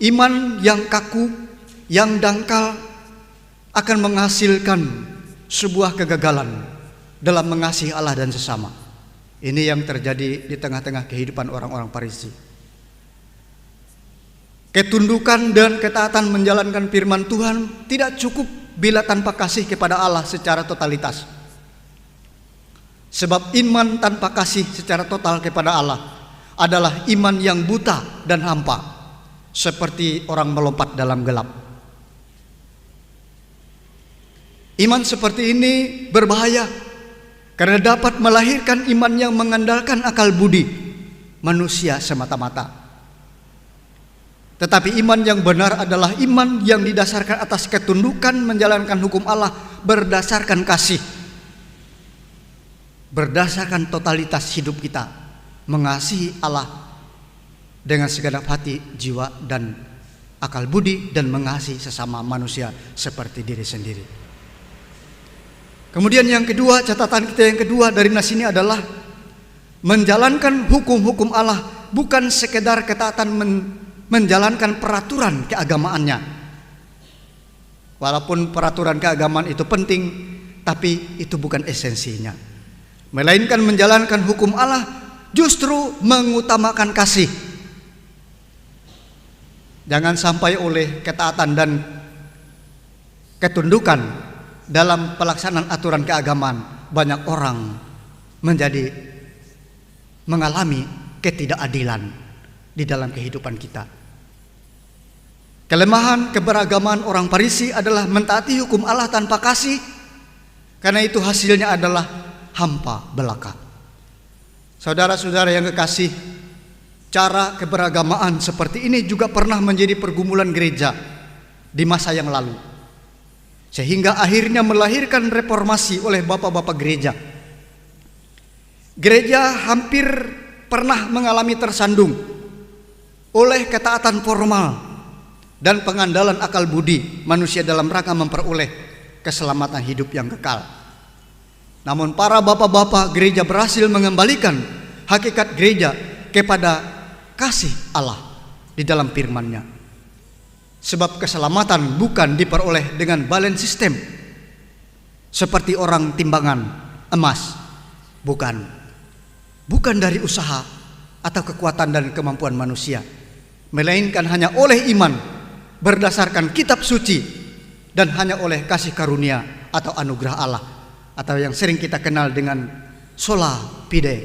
iman yang kaku, yang dangkal akan menghasilkan sebuah kegagalan dalam mengasihi Allah dan sesama. Ini yang terjadi di tengah-tengah kehidupan orang-orang Farisi. Ketundukan dan ketaatan menjalankan firman Tuhan tidak cukup bila tanpa kasih kepada Allah secara totalitas. Sebab iman tanpa kasih secara total kepada Allah adalah iman yang buta dan hampa, seperti orang melompat dalam gelap. Iman seperti ini berbahaya karena dapat melahirkan iman yang mengandalkan akal budi manusia semata-mata. Tetapi iman yang benar adalah iman yang didasarkan atas ketundukan menjalankan hukum Allah berdasarkan kasih, berdasarkan totalitas hidup kita, mengasihi Allah dengan segenap hati, jiwa, dan akal budi, dan mengasihi sesama manusia seperti diri sendiri. Kemudian yang kedua, catatan kita yang kedua dari nas ini adalah menjalankan hukum-hukum Allah bukan sekedar ketaatan menjalankan peraturan keagamaannya. Walaupun peraturan keagamaan itu penting, tapi itu bukan esensinya. Melainkan menjalankan hukum Allah justru mengutamakan kasih. Jangan sampai oleh ketaatan dan ketundukan dalam pelaksanaan aturan keagamaan banyak orang mengalami ketidakadilan di dalam kehidupan kita. Kelemahan keberagaman orang Farisi adalah mentaati hukum Allah tanpa kasih, karena itu hasilnya adalah hampa belaka. Saudara-saudara yang kekasih, cara keberagamaan seperti ini juga pernah menjadi pergumulan gereja di masa yang lalu, sehingga akhirnya melahirkan reformasi oleh bapak-bapak gereja. Gereja hampir pernah mengalami tersandung oleh ketaatan formal dan pengandalan akal budi manusia dalam rangka memperoleh keselamatan hidup yang kekal. Namun para bapak-bapak gereja berhasil mengembalikan hakikat gereja kepada kasih Allah di dalam firman-Nya. Sebab keselamatan bukan diperoleh dengan balance system seperti orang timbangan emas, bukan dari usaha atau kekuatan dan kemampuan manusia, melainkan hanya oleh iman berdasarkan kitab suci dan hanya oleh kasih karunia atau anugerah Allah, atau yang sering kita kenal dengan sola fide,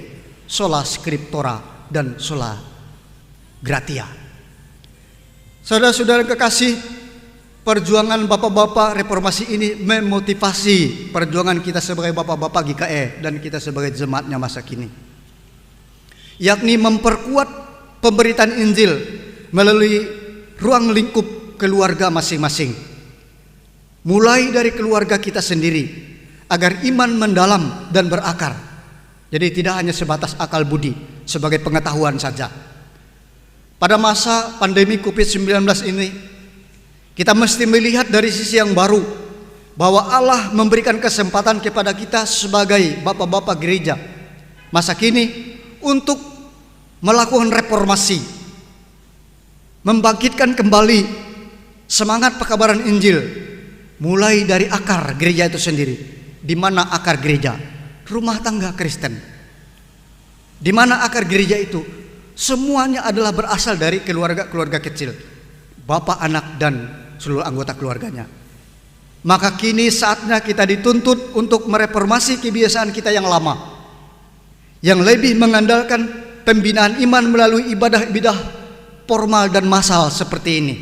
sola scriptura, dan sola gratia. Saudara-saudara kekasih, perjuangan bapak-bapak reformasi ini memotivasi perjuangan kita sebagai bapak-bapak GKE dan kita sebagai jemaatnya masa kini, yakni memperkuat pemberitaan Injil melalui ruang lingkup keluarga masing-masing, mulai dari keluarga kita sendiri, agar iman mendalam dan berakar. Jadi tidak hanya sebatas akal budi sebagai pengetahuan saja. Pada masa pandemi COVID-19 ini, kita mesti melihat dari sisi yang baru, bahwa Allah memberikan kesempatan kepada kita sebagai bapak-bapak gereja masa kini untuk melakukan reformasi, membangkitkan kembali semangat pekabaran Injil mulai dari akar gereja itu sendiri. Di mana akar gereja? Rumah tangga Kristen. Di mana akar gereja itu? Semuanya adalah berasal dari keluarga-keluarga kecil, bapak, anak, dan seluruh anggota keluarganya. Maka kini saatnya kita dituntut untuk mereformasi kebiasaan kita yang lama, yang lebih mengandalkan pembinaan iman melalui ibadah-ibadah formal dan massal seperti ini.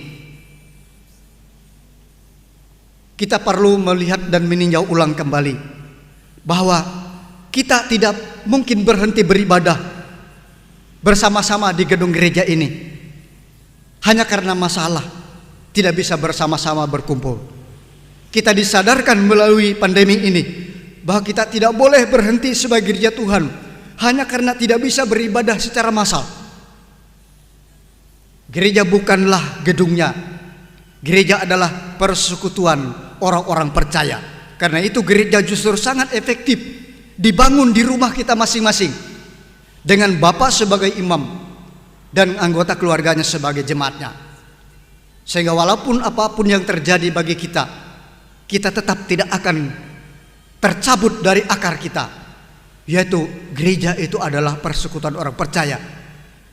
Kita perlu melihat dan meninjau ulang kembali bahwa kita tidak mungkin berhenti beribadah bersama-sama di gedung gereja ini hanya karena masalah tidak bisa bersama-sama berkumpul. Kita disadarkan melalui pandemi ini bahwa kita tidak boleh berhenti sebagai gereja Tuhan hanya karena tidak bisa beribadah secara massal. Gereja bukanlah gedungnya. Gereja adalah persekutuan orang-orang percaya. Karena itu gereja justru sangat efektif dibangun di rumah kita masing-masing, dengan bapak sebagai imam dan anggota keluarganya sebagai jemaatnya. Sehingga walaupun apapun yang terjadi bagi kita, kita tetap tidak akan tercabut dari akar kita, yaitu gereja itu adalah persekutuan orang percaya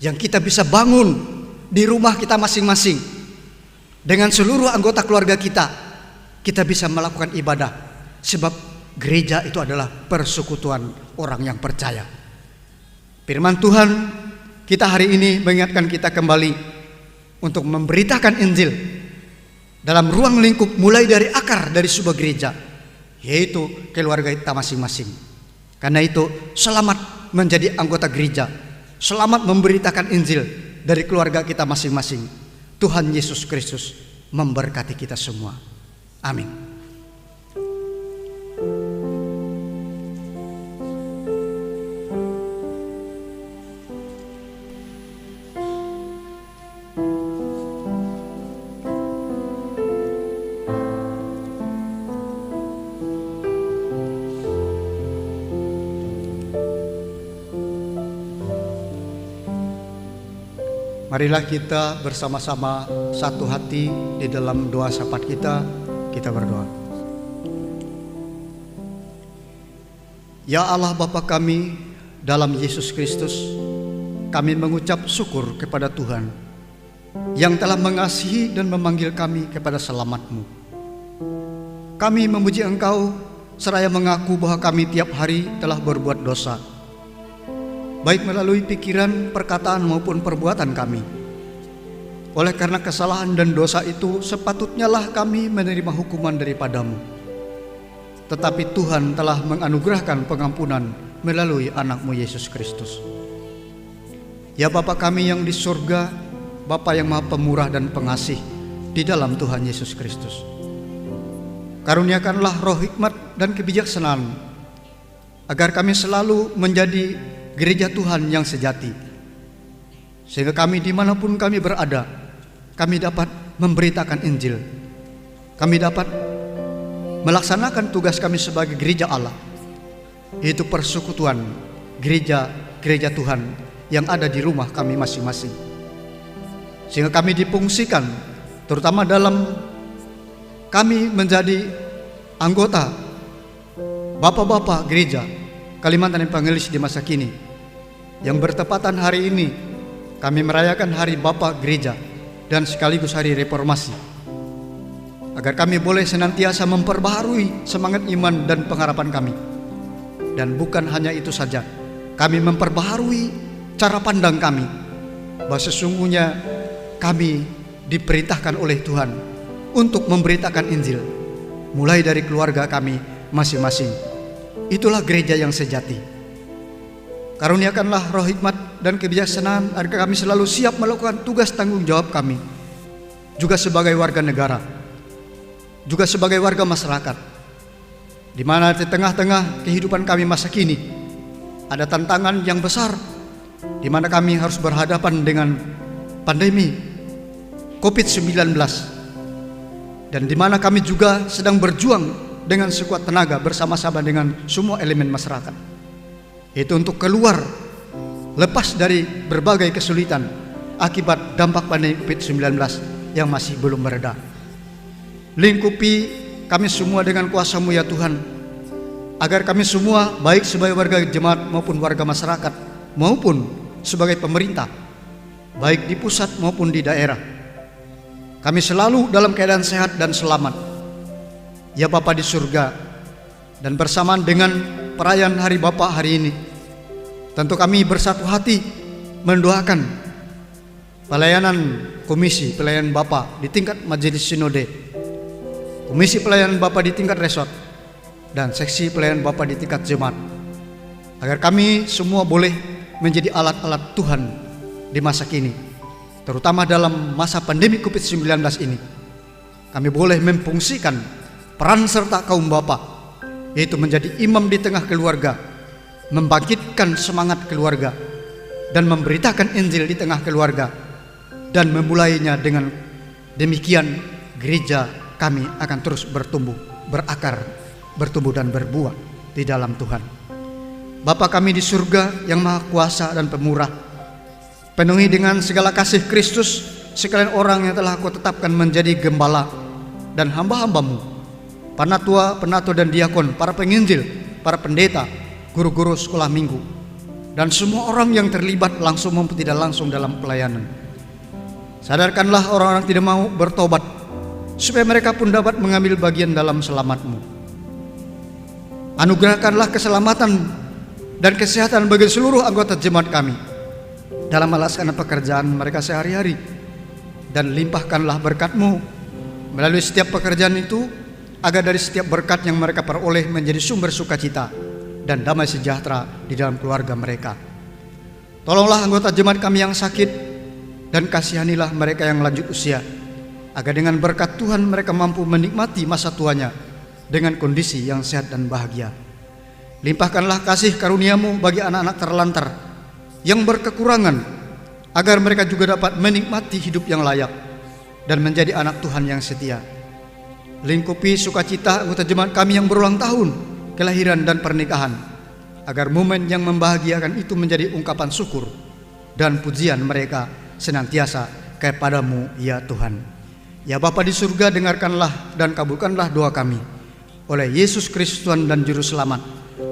yang kita bisa bangun di rumah kita masing-masing. Dengan seluruh anggota keluarga kita bisa melakukan ibadah, sebab gereja itu adalah persekutuan orang yang percaya. Firman Tuhan kita hari ini mengingatkan kita kembali untuk memberitakan Injil dalam ruang lingkup mulai dari akar dari sebuah gereja, yaitu keluarga kita masing-masing. Karena itu selamat menjadi anggota gereja, selamat memberitakan Injil dari keluarga kita masing-masing. Tuhan Yesus Kristus memberkati kita semua. Amin. Marilah kita bersama-sama satu hati di dalam doa syafaat kita berdoa. Ya Allah Bapa kami dalam Yesus Kristus, kami mengucap syukur kepada Tuhan yang telah mengasihi dan memanggil kami kepada selamat-Mu. Kami memuji Engkau seraya mengaku bahwa kami tiap hari telah berbuat dosa. baik melalui pikiran, perkataan maupun perbuatan kami. Oleh karena kesalahan dan dosa itu, sepatutnya lah kami menerima hukuman daripadamu. Tetapi Tuhan telah menganugerahkan pengampunan melalui anak-Mu Yesus Kristus. Ya Bapa kami yang di surga, Bapa yang Maha Pemurah dan Pengasih di dalam Tuhan Yesus Kristus, karuniakanlah roh hikmat dan kebijaksanaan, agar kami selalu menjadi gereja Tuhan yang sejati, sehingga kami dimanapun kami berada, kami dapat memberitakan Injil, kami dapat melaksanakan tugas kami sebagai gereja Allah, yaitu persekutuan gereja Tuhan yang ada di rumah kami masing-masing, sehingga kami difungsikan terutama dalam kami menjadi anggota bapak-bapak gereja Kalimantan Evangelis di masa kini, yang bertepatan hari ini kami merayakan Hari Bapak Gereja dan sekaligus Hari Reformasi, agar kami boleh senantiasa memperbaharui semangat iman dan pengharapan kami. Dan bukan hanya itu saja, kami memperbaharui cara pandang kami, bahwa sesungguhnya kami diperintahkan oleh Tuhan untuk memberitakan Injil, mulai dari keluarga kami masing-masing. Itulah gereja yang sejati. Karuniakanlah roh hikmat dan kebijaksanaan, agar kami selalu siap melakukan tugas tanggung jawab kami, juga sebagai warga negara, juga sebagai warga masyarakat, di mana di tengah-tengah kehidupan kami masa kini ada tantangan yang besar, di mana kami harus berhadapan dengan pandemi COVID-19, dan di mana kami juga sedang berjuang dengan sekuat tenaga bersama-sama dengan semua elemen masyarakat, itu untuk keluar lepas dari berbagai kesulitan akibat dampak pandemi COVID-19 yang masih belum mereda. Lingkupi kami semua dengan kuasa-Mu ya Tuhan, agar kami semua baik sebagai warga jemaat maupun warga masyarakat maupun sebagai pemerintah, baik di pusat maupun di daerah, kami selalu dalam keadaan sehat dan selamat. Ya Bapa di surga, dan bersamaan dengan perayaan Hari Bapa hari ini, tentu kami bersatu hati mendoakan pelayanan komisi pelayanan Bapa di tingkat majelis sinode, komisi pelayanan Bapa di tingkat resort, dan seksi pelayanan Bapa di tingkat jemaat, agar kami semua boleh menjadi alat-alat Tuhan di masa kini, terutama dalam masa pandemi COVID-19 ini. Kami boleh memfungsikan peran serta kaum bapa, yaitu menjadi imam di tengah keluarga, membangkitkan semangat keluarga, dan memberitakan Injil di tengah keluarga. Dan memulainya dengan demikian, gereja kami akan terus bertumbuh, berakar, bertumbuh dan berbuah di dalam Tuhan. Bapa kami di surga yang Maha Kuasa dan Pemurah, penuhi dengan segala kasih Kristus sekalian orang yang telah Kau tetapkan menjadi gembala dan hamba-hamba-Mu, panatua, penatua dan diakon, para penginjil, para pendeta, guru-guru sekolah minggu, dan semua orang yang terlibat langsung maupun tidak langsung dalam pelayanan. Sadarkanlah orang-orang tidak mau bertobat, supaya mereka pun dapat mengambil bagian dalam selamat-Mu. Anugerahkanlah keselamatan dan kesehatan bagi seluruh anggota jemaat kami dalam melaksanakan pekerjaan mereka sehari-hari, dan limpahkanlah berkat-Mu melalui setiap pekerjaan itu, agar dari setiap berkat yang mereka peroleh menjadi sumber sukacita dan damai sejahtera di dalam keluarga mereka. Tolonglah anggota jemaat kami yang sakit, dan kasihanilah mereka yang lanjut usia, agar dengan berkat Tuhan mereka mampu menikmati masa tuanya dengan kondisi yang sehat dan bahagia. Limpahkanlah kasih karunia-Mu bagi anak-anak terlantar yang berkekurangan, agar mereka juga dapat menikmati hidup yang layak dan menjadi anak Tuhan yang setia. Lingkupi sukacita anggota jemaat kami yang berulang tahun kelahiran dan pernikahan, agar momen yang membahagiakan itu menjadi ungkapan syukur dan pujian mereka senantiasa kepada-Mu ya Tuhan. Ya Bapa di surga, dengarkanlah dan kabulkanlah doa kami. Oleh Yesus Kristus Tuhan dan Juru Selamat,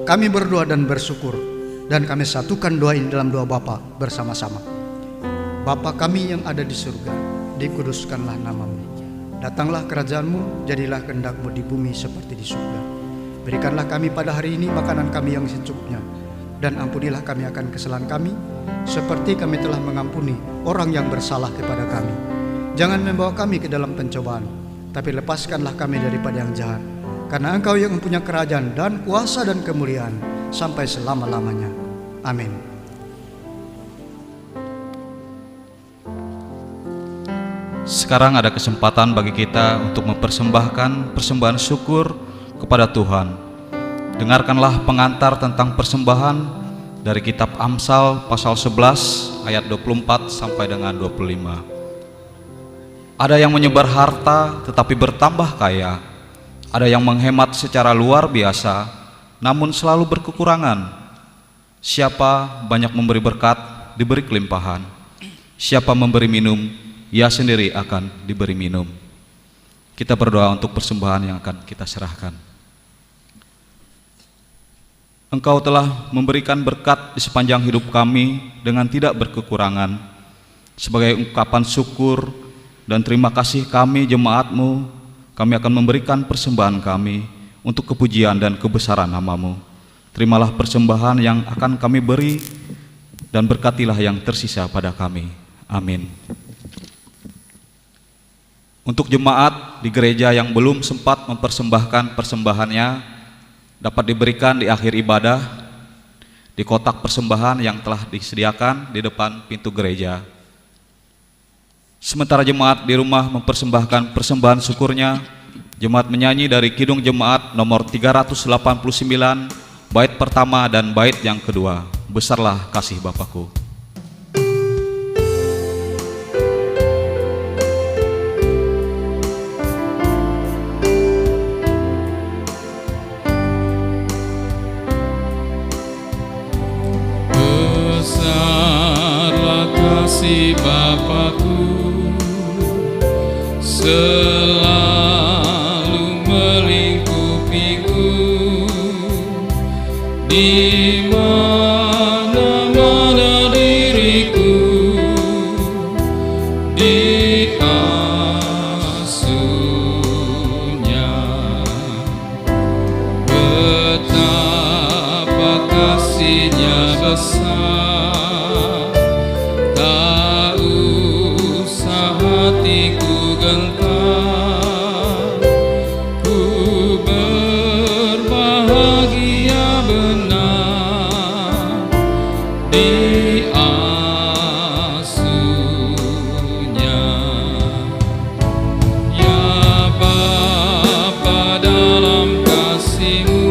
kami berdoa dan bersyukur, dan kami satukan doa ini dalam doa Bapa bersama-sama. Bapa kami yang ada di surga, dikuduskanlah nama-Mu. Datanglah kerajaan-Mu, jadilah kehendak-Mu di bumi seperti di surga. Berikanlah kami pada hari ini makanan kami yang secukupnya, dan ampunilah kami akan kesalahan kami, seperti kami telah mengampuni orang yang bersalah kepada kami. Jangan membawa kami ke dalam pencobaan, tapi lepaskanlah kami daripada yang jahat. Karena Engkau yang mempunyai kerajaan dan kuasa dan kemuliaan sampai selama-lamanya. Amin. Sekarang ada kesempatan bagi kita untuk mempersembahkan persembahan syukur kepada Tuhan. Dengarkanlah pengantar tentang persembahan dari kitab Amsal pasal 11 ayat 24 sampai dengan 25. Ada yang menyebar harta tetapi bertambah kaya. Ada yang menghemat secara luar biasa namun selalu berkekurangan. Siapa banyak memberi berkat, diberi kelimpahan. Siapa memberi minum, ia sendiri akan diberi minum. Kita berdoa untuk persembahan yang akan kita serahkan. Engkau telah memberikan berkat di sepanjang hidup kami dengan tidak berkekurangan. Sebagai ungkapan syukur dan terima kasih kami jemaat-Mu, kami akan memberikan persembahan kami untuk kepujian dan kebesaran nama-Mu. Terimalah persembahan yang akan kami beri dan berkatilah yang tersisa pada kami. Amin. Untuk jemaat di gereja yang belum sempat mempersembahkan persembahannya, dapat diberikan di akhir ibadah di kotak persembahan yang telah disediakan di depan pintu gereja. Sementara jemaat di rumah mempersembahkan persembahan syukurnya, jemaat menyanyi dari Kidung Jemaat nomor 389, bait pertama dan bait yang kedua, Besarlah Kasih Bapakku. Besarlah kasih Bapakku, selalu melingkupiku di mana-mana diriku, diasuhnya. Betapa kasihnya besar, tak usah hatiku gentar, ku berbahagia benar diasuhnya. Ya Bapa, dalam kasih-Mu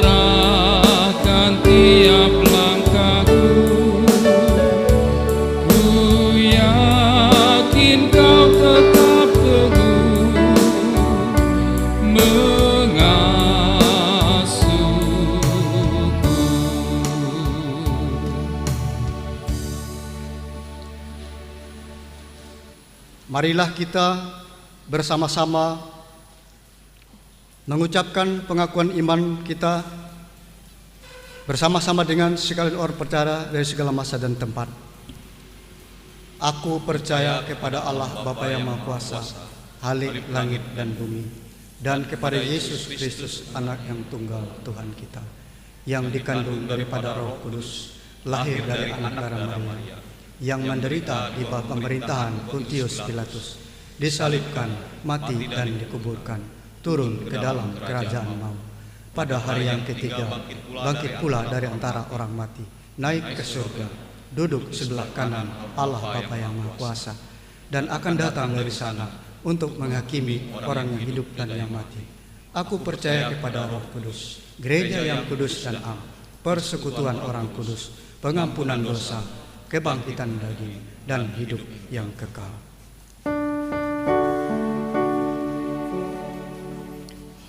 arahkan tiap langkahku. Ku yakin Kau tetap teguh mengasuhku. Marilah kita bersama-sama mengucapkan pengakuan iman kita bersama-sama dengan sekalian orang percaya dari segala masa dan tempat. Aku percaya kepada Allah Bapa yang Maha Kuasa, Halik langit dan bumi, dan kepada Yesus Kristus, Anak yang tunggal Tuhan kita, yang dikandung daripada Roh Kudus, lahir dari anak darah Maria, yang menderita di bawah pemerintahan Pontius Pilatus, disalibkan, mati dan dikuburkan, turun ke dalam kerajaan maut. Pada hari yang ketiga, bangkit pula dari antara orang mati, naik ke surga, duduk sebelah kanan Allah Bapa yang Maha Kuasa, dan akan datang dari sana untuk menghakimi orang yang hidup dan yang mati. Aku percaya kepada Roh Kudus, gereja yang kudus dan am, persekutuan orang kudus, pengampunan dosa, kebangkitan daging, dan hidup yang kekal.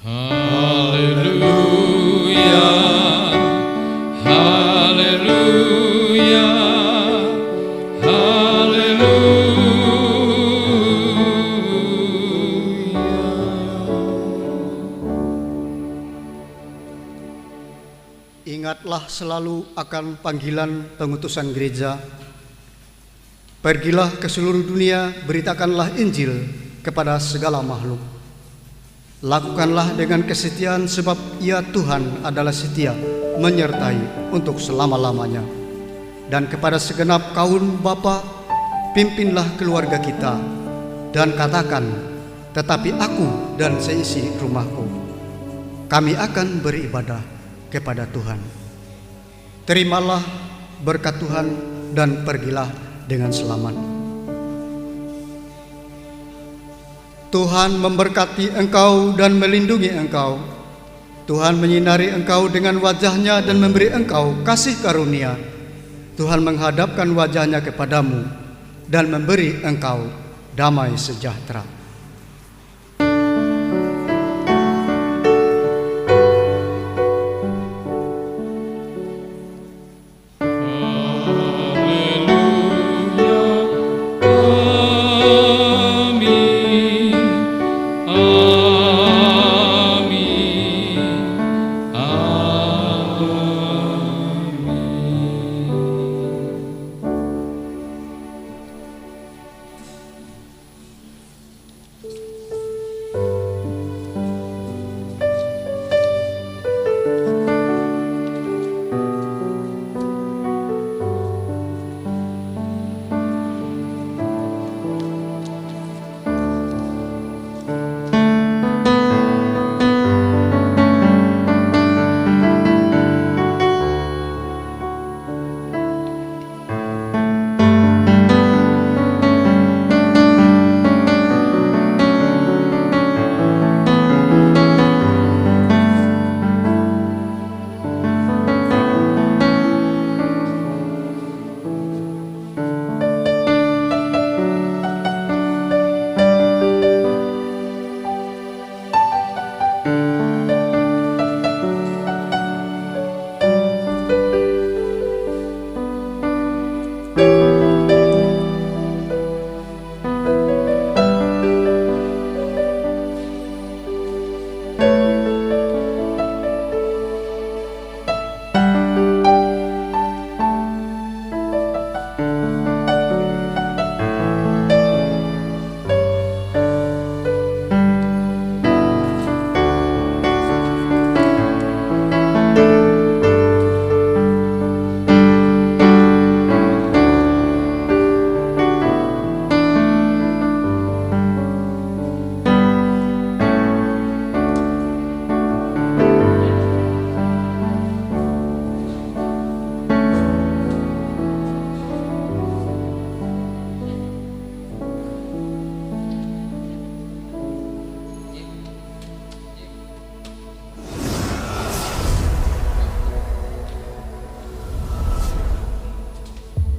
Haleluya, haleluya, Ingatlah selalu akan panggilan pengutusan gereja. Pergilah ke seluruh dunia, beritakanlah Injil kepada segala makhluk. Lakukanlah dengan kesetiaan, sebab Ia Tuhan adalah setia menyertai untuk selama-lamanya. Dan kepada segenap kaum bapa, pimpinlah keluarga kita, dan katakan, tetapi aku dan seisi rumahku, kami akan beribadah kepada Tuhan. Terimalah berkat Tuhan dan pergilah dengan selamat. Tuhan memberkati engkau dan melindungi engkau. Tuhan menyinari engkau dengan wajah-Nya dan memberi engkau kasih karunia. Tuhan menghadapkan wajah-Nya kepadamu dan memberi engkau damai sejahtera.